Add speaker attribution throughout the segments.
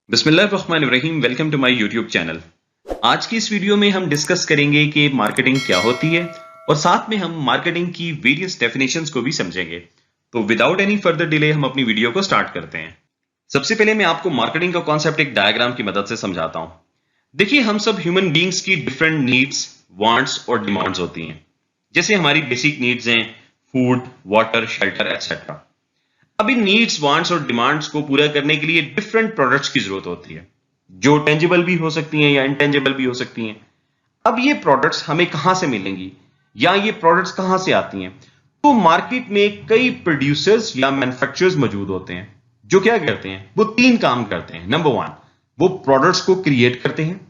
Speaker 1: बिस्मिल्लाहिर्रहमानिर्रहीम। Welcome to my YouTube channel. आज की इस वीडियो में हम डिस्कस करेंगे कि मार्केटिंग क्या होती है और साथ में हम मार्केटिंग की वेरियस डेफिनेशंस को भी समझेंगे। तो विदाउट एनी फर्दर डिले हम अपनी वीडियो को स्टार्ट करते हैं। सबसे पहले मैं आपको मार्केटिंग का कॉन्सेप्ट एक डायग्राम की मदद से समझाता हूं। देखिए, हम सब ह्यूमन बींग्स की डिफरेंट नीड्स, वांट्स और डिमांड्स होती हैं। जैसे हमारी बेसिक नीड्स हैं फूड, वाटर, शेल्टर एक्सेट्रा। अब इन नीड्स, वांट्स और डिमांड्स को पूरा करने के लिए डिफरेंट प्रोडक्ट्स की जरूरत होती है, जो टेंजिबल भी हो सकती हैं या इनटेंजिबल भी हो सकती हैं। अब ये प्रोडक्ट्स हमें कहां से मिलेंगी या ये प्रोडक्ट्स कहां से आती हैं? तो मार्केट में कई प्रोड्यूसर्स या मैन्युफैक्चरर्स मौजूद होते हैं जो क्या करते हैं, वो तीन काम करते हैं। नंबर वन, वो प्रोडक्ट्स को क्रिएट करते हैं,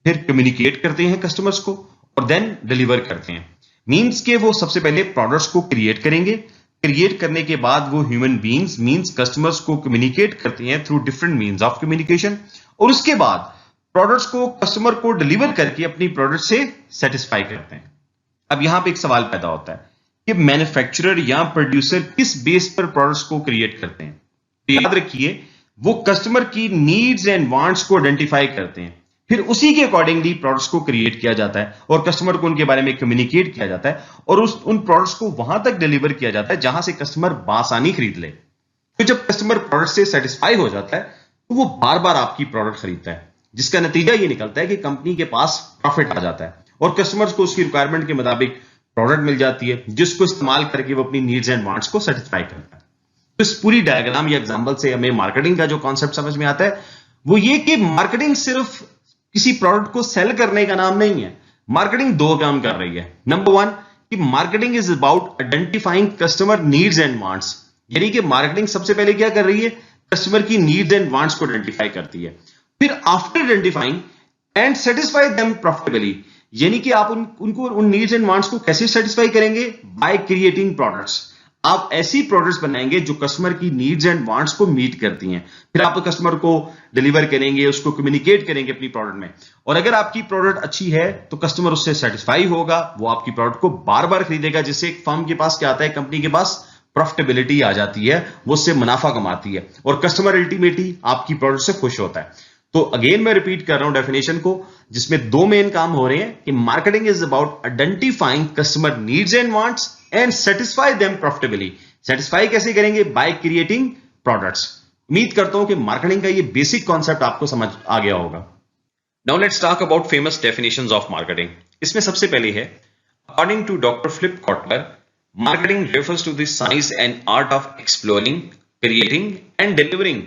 Speaker 1: फिर कम्युनिकेट करते हैं कस्टमर्स को और देन डिलीवर करते हैं। मींस के वो सबसे पहले प्रोडक्ट्स को क्रिएट करेंगे, क्रिएट करने के बाद वो ह्यूमन बीइंग्स मींस कस्टमर्स को कम्युनिकेट करते हैं through different means of communication, और उसके बाद प्रोडक्ट्स को कस्टमर को डिलीवर करके अपनी प्रोडक्ट से सेटिस्फाई करते हैं। अब यहां पे एक सवाल पैदा होता है कि मैन्युफैक्चरर या प्रोड्यूसर किस बेस पर प्रोडक्ट्स को क्रिएट करते हैं? तो याद रखिए, वो कस्टमर की नीड्स एंड वांट्स को आइडेंटिफाई करते हैं, फिर उसी के अकॉर्डिंगली प्रोडक्ट्स को क्रिएट किया जाता है और कस्टमर को उनके बारे में कम्युनिकेट किया जाता है और उन प्रोडक्ट्स को वहां तक डिलीवर किया जाता है जहां से कस्टमर बासानी खरीद ले। तो जब कस्टमर प्रोडक्ट से सेटिस्फाई हो जाता है तो वो बार बार आपकी प्रोडक्ट खरीदता है, जिसका नतीजा ये निकलता है कि कंपनी के पास प्रॉफिट आ जाता है और कस्टमर्स को उसकी रिक्वायरमेंट के मुताबिक प्रोडक्ट मिल जाती है, जिसको इस्तेमाल करके वो अपनी नीड्स एंड वांट्स को सेटिस्फाई करता है। तो इस पूरी डायग्राम या एग्जांपल से हमें मार्केटिंग का जो कॉन्सेप्ट समझ में आता है वो ये कि मार्केटिंग सिर्फ किसी प्रोडक्ट को सेल करने का नाम नहीं है। मार्केटिंग दो काम कर रही है। नंबर वन, कि marketing is about identifying customer needs and wants, यानी कि मार्केटिंग सबसे पहले क्या कर रही है, कस्टमर की नीड्स एंड वांट्स को आइडेंटिफाई करती है। फिर after identifying and satisfy them profitably, यानी कि आप उनको उन नीड्स एंड वांट्स को कैसे सेटिस्फाई करेंगे? By creating products. आप ऐसी प्रोडक्ट्स बनाएंगे जो कस्टमर की नीड्स एंड वांट्स को मीट करती हैं, फिर आप कस्टमर को डिलीवर करेंगे, उसको कम्युनिकेट करेंगे अपनी प्रोडक्ट में, और अगर आपकी प्रोडक्ट अच्छी है तो कस्टमर उससे सेटिस्फाई होगा, वो आपकी प्रोडक्ट को बार बार खरीदेगा, जिससे एक फर्म के पास क्या आता है, कंपनी के पास प्रॉफिटेबिलिटी आ जाती है, वो उससे मुनाफा कमाती है और कस्टमर अल्टीमेटली आपकी प्रोडक्ट से खुश होता है। तो अगेन मैं रिपीट कर रहा हूं डेफिनेशन को, जिसमें दो मेन काम हो रहे हैं कि marketing is about identifying customer needs and wants and satisfy them profitably. Satisfy कैसे करेंगे? By creating products. उम्मीद करता हूं कि मार्केटिंग का ये बेसिक कॉन्सेप्ट आपको समझ आ गया होगा। Now let's talk about famous definitions of marketing. इसमें सबसे पहले है, according to doctor Philip Kotler, marketing refers to the science and art of exploring, creating and delivering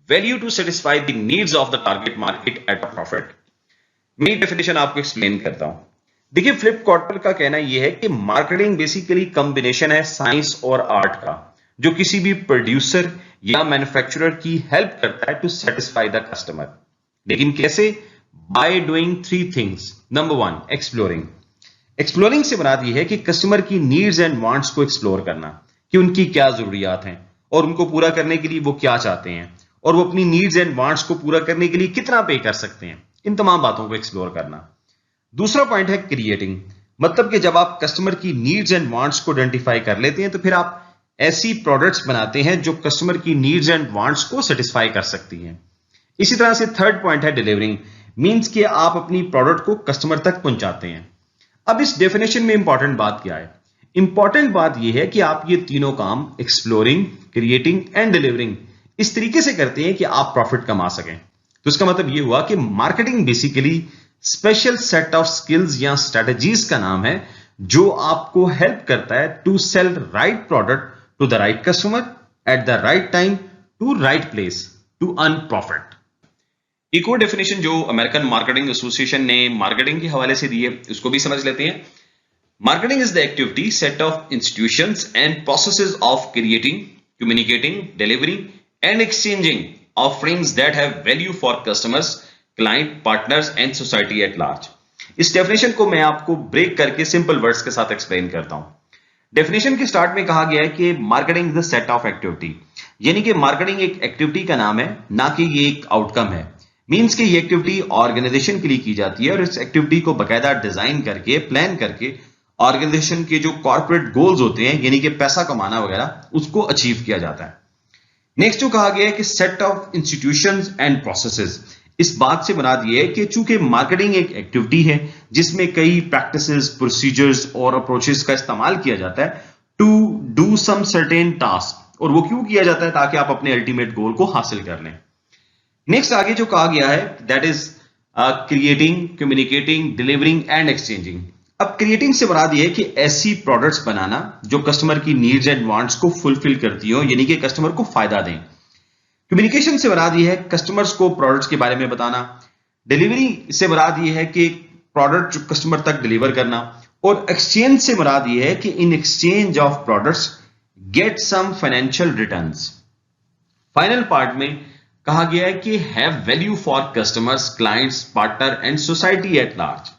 Speaker 1: value to satisfy the needs of the target market at a profit. मैं definition आपको explain करता हूं। देखिए, Philip Kotler का कहना यह है कि मार्केटिंग बेसिकली कॉम्बिनेशन है साइंस और आर्ट का, जो किसी भी प्रोड्यूसर या मैन्युफैक्चरर की हेल्प करता है टू सेटिस्फाई द कस्टमर। लेकिन कैसे? By doing three things. Number one, exploring. Exploring से मुराद यह है कि कस्टमर की नीड्स एंड वांट्स को एक्सप्लोर करना, कि उनकी क्या जरूरियात हैं और उनको पूरा करने के लिए वो क्या चाहते हैं और वो अपनी नीड्स एंड वांट्स को पूरा करने के लिए कितना पे कर सकते हैं। इन तमाम बातों को एक्सप्लोर करना। दूसरा पॉइंट है क्रिएटिंग, मतलब कि जब आप कस्टमर की नीड्स एंड वांट्स को आइडेंटिफाई कर लेते हैं तो फिर आप ऐसी प्रोडक्ट्स बनाते हैं जो कस्टमर की नीड्स एंड वांट्स को सेटिस्फाई कर सकती हैं। इसी तरह से थर्ड पॉइंट है डिलीवरिंग, मींस कि आप अपनी प्रोडक्ट को कस्टमर तक पहुंचाते हैं। अब इस डेफिनेशन में इंपॉर्टेंट बात क्या है? इंपॉर्टेंट बात यह है कि आप ये तीनों काम, एक्सप्लोरिंग, क्रिएटिंग एंड डिलीवरिंग, इस तरीके से करते हैं कि आप प्रॉफिट कमा सकें। तो इसका मतलब यह हुआ कि marketing basically special set of skills या स्ट्रेटजीज का नाम है, जो आपको हेल्प करता है to sell right product to the right customer at the right time to right place to earn profit. एक और डेफिनेशन जो अमेरिकन मार्केटिंग एसोसिएशन ने मार्केटिंग के हवाले से दी है, उसको भी समझ लेते हैं। Marketing is the activity set of institutions and processes of creating, communicating, delivering and exchanging offerings that have value for customers, client, partners and society at large. इस डेफिनेशन को मैं आपको ब्रेक करके सिंपल वर्ड्स के साथ explain करता हूं। Definition के स्टार्ट में कहा गया है कि marketing is the set of activity, यानी कि मार्केटिंग एक एक्टिविटी का नाम है, ना कि ये एक आउटकम है। मींस कि ये एक्टिविटी ऑर्गेनाइजेशन के लिए की जाती है और इस एक्टिविटी को बाकायदा डिजाइन करके, प्लान करके ऑर्गेनाइजेशन के जो कॉर्पोरेट गोल्स होते हैं, यानी कि पैसा कमाना वगैरह, उसको अचीव किया जाता है। नेक्स्ट जो कहा गया है कि set of institutions and processes, इस बात से मुराद ये है कि चूंकि मार्केटिंग एक एक्टिविटी है जिसमें कई प्रैक्टिसेस, प्रोसीजर्स और अप्रोचेस का इस्तेमाल किया जाता है to do some certain task, और वो क्यों किया जाता है? ताकि आप अपने अल्टीमेट गोल को हासिल कर लें। नेक्स्ट आगे जो कहा गया है that is creating, communicating, delivering and exchanging. अब क्रिएटिंग से मुराद ये है कि ऐसी प्रोडक्ट्स बनाना जो कस्टमर की नीड्स एंड वांट्स को फुलफिल करती हो, यानी कि कस्टमर को फायदा दें। कम्युनिकेशन से मुराद ये है कस्टमर्स को प्रोडक्ट्स के बारे में बताना। डिलीवरी से मुराद ये है कि प्रोडक्ट जो कस्टमर तक डिलीवर करना। और एक्सचेंज से मुराद ये है कि in exchange of products get some financial returns. Final part में कहा गया है कि have value for customers, clients, partner and society at large,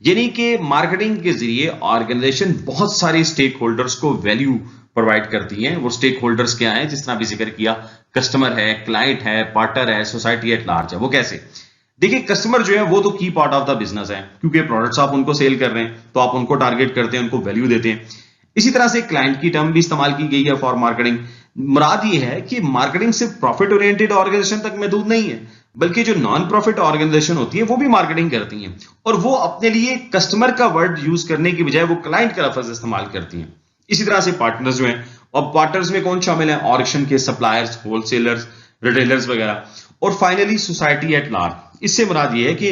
Speaker 1: यानी कि मार्केटिंग के जरिए ऑर्गेनाइजेशन बहुत सारे स्टेक होल्डर्स को वैल्यू प्रोवाइड करती हैं। वो स्टेक होल्डर्स क्या हैं? जिस तरह भी जिक्र किया, कस्टमर है, क्लाइंट है, पार्टनर है, सोसाइटी एट लार्ज है। वो कैसे? देखिए, कस्टमर जो है वो तो की पार्ट ऑफ द बिजनेस है, क्योंकि प्रोडक्ट्स आप उनको सेल कर रहे हैं तो आप उनको टारगेट करते हैं, उनको वैल्यू देते हैं। इसी तरह से क्लाइंट की टर्म भी इस्तेमाल की गई है फॉर मार्केटिंग। मुराद ये है कि मार्केटिंग सिर्फ प्रॉफिट ओरिएंटेड ऑर्गेनाइजेशन तक महदूद नहीं है, बल्कि जो नॉन प्रॉफिट ऑर्गेनाइजेशन होती है वो भी मार्केटिंग करती हैं, और वो अपने लिए कस्टमर का वर्ड यूज करने की बजाय वो क्लाइंट का लफ्ज इस्तेमाल करती हैं। इसी तरह से पार्टनर्स जो हैं, और पार्टनर्स में कौन शामिल है? ऑडिशन के सप्लायर्स, होलसेलर्स, रिटेलर्स वगैरह, और फाइनली सोसाइटी एट लार्ज। इससे मुराद ये है कि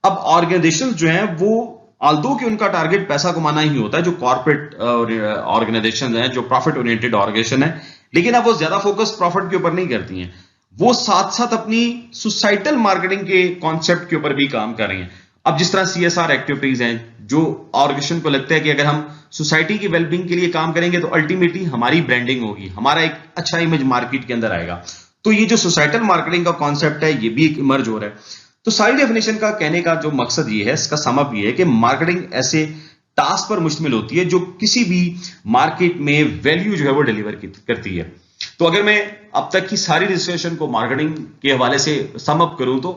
Speaker 1: अब ऑर्गेनाइजेशंस जो हैं वो ऑल्दो कि उनका टारगेट पैसा कमाना ही होता है, जो कॉर्पोरेट ऑर्गेनाइजेशन है, जो प्रॉफिट ओरिएंटेड ऑर्गेनाइजेशन है, लेकिन अब वो ज्यादा फोकस प्रॉफिट के ऊपर नहीं करती हैं, वो साथ साथ अपनी सोसाइटल मार्केटिंग के कॉन्सेप्ट के ऊपर भी काम कर रही हैं। अब जिस तरह CSR एक्टिविटीज हैं, जो ऑर्गेनाइजेशन को लगता है कि अगर हम सोसाइटी की वेलबींग के लिए काम करेंगे तो अल्टीमेटली हमारी ब्रांडिंग होगी, हमारा एक अच्छा इमेज मार्केट के अंदर आएगा। तो ये जो सोसाइटल मार्केटिंग का कॉन्सेप्ट है ये भी एक इमर्ज हो रहा है। तो सारी डेफिनेशन का कहने का जो मकसद ये है, इसका समअप ये है कि मार्केटिंग ऐसे टास्क पर मुश्तमिल होती है जो किसी भी मार्केट में वैल्यू जो है वो डिलीवर करती है। तो अगर मैं अब तक की सारी डिस्कशन को मार्केटिंग के हवाले से समअप करूं तो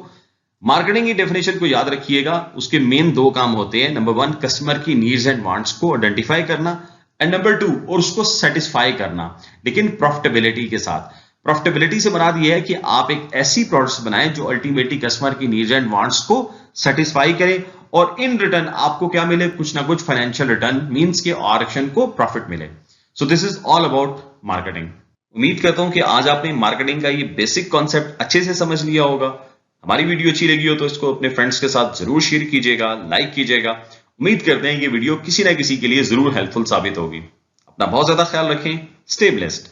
Speaker 1: मार्केटिंग की डेफिनेशन को याद रखिएगा, उसके मेन दो काम होते हैं। नंबर 1, कस्टमर की नीड्स एंड वांट्स को आइडेंटिफाई करना, एंड नंबर 2, और उसको सेटिस्फाई करना, लेकिन प्रॉफिटेबिलिटी के साथ। प्रॉफिटेबिलिटी से मुराद यह है कि आप एक ऐसी प्रोडक्ट्स बनाएं जो अल्टीमेटली कस्टमर की नीड्स एंड वांट्स को सेटिस्फाई करे, और इन रिटर्न आपको क्या मिले? कुछ ना कुछ फाइनेंशियल रिटर्न, मींस के ऑर्गेनाइजेशन को प्रॉफिट मिले। So this is all about marketing. उम्मीद करता हूं कि आज आपने मार्केटिंग का ये बेसिक कॉन्सेप्ट अच्छे से समझ लिया होगा। हमारी वीडियो अच्छी लगी हो तो इसको अपने फ्रेंड्स के साथ जरूर शेयर कीजिएगा, लाइक कीजिएगा। उम्मीद करते हैं ये वीडियो किसी ना किसी के लिए जरूर हेल्पफुल साबित होगी। अपना बहुत ज्यादा ख्याल रखें। Stay blessed.